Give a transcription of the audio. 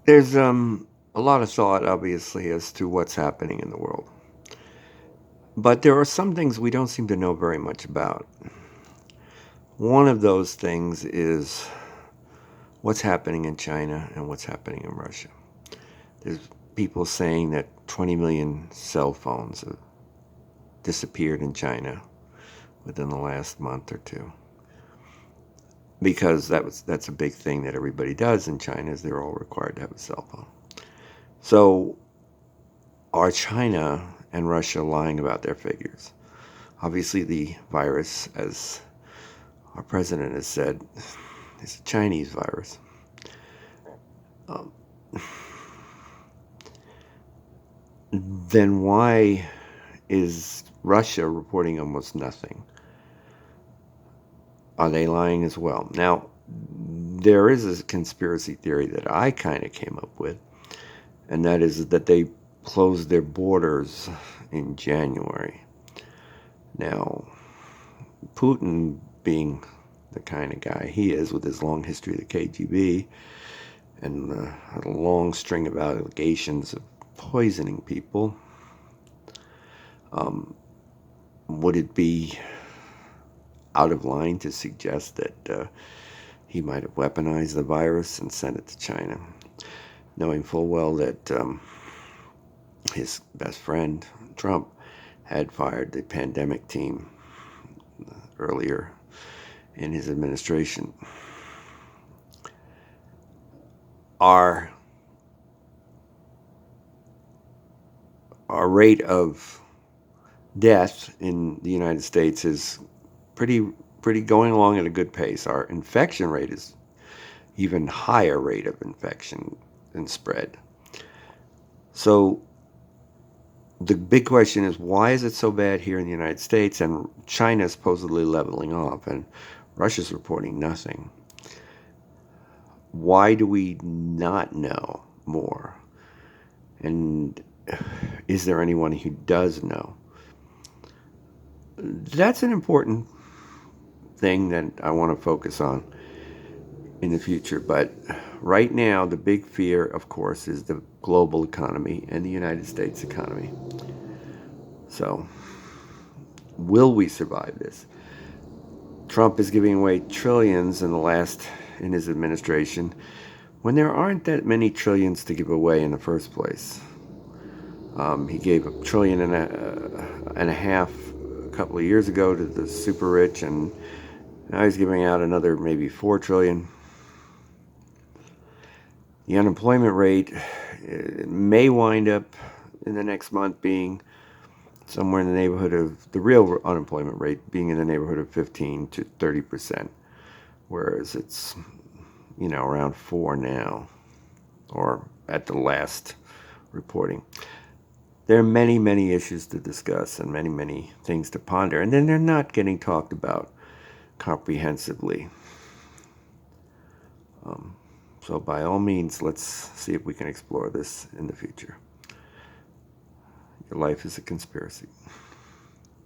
There's a lot of thought, obviously, as to what's happening in the world. But there are some things we don't seem to know very much about. One of those things is what's happening in China and what's happening in Russia. There's people saying that 20 million cell phones have disappeared in China within the last month or two. Because that's a big thing that everybody does in China is they're all required to have a cell phone. So are China and Russia lying about their figures? Obviously, the virus, as our president has said, is a Chinese virus. Um, then why is Russia reporting almost nothing? Are they lying as well? Now, there is a conspiracy theory that I kind of came up with, and that is that they closed their borders in January. Now, Putin, being the kind of guy he is with his long history of the KGB and a long string of allegations of poisoning people, would it be out of line to suggest that he might have weaponized the virus and sent it to China, knowing full well that his best friend, Trump, had fired the pandemic team earlier in his administration? Our rate of death in the United States is pretty going along at a good pace. Our infection rate is even higher rate of infection and spread. So the big question is, why is it so bad here in the United States and China is supposedly leveling off and Russia's reporting nothing? Why do we not know more? And is there anyone who does know? That's an important thing that I want to focus on in the future. But right now, the big fear, of course, is the global economy and the United States economy. So, will we survive this? Trump is giving away trillions in his administration when there aren't that many trillions to give away in the first place. He gave a trillion and a half a couple of years ago to the super rich, and now he's giving out another maybe 4 trillion. The unemployment rate may wind up in the next month being somewhere in the neighborhood of the real unemployment rate being in the neighborhood of 15 to 30%, whereas it's around 4 now, or at the last reporting. There are many, many issues to discuss and many, many things to ponder, and then they're not getting talked about comprehensively. So by all means, let's see if we can explore this in the future. Your life is a conspiracy.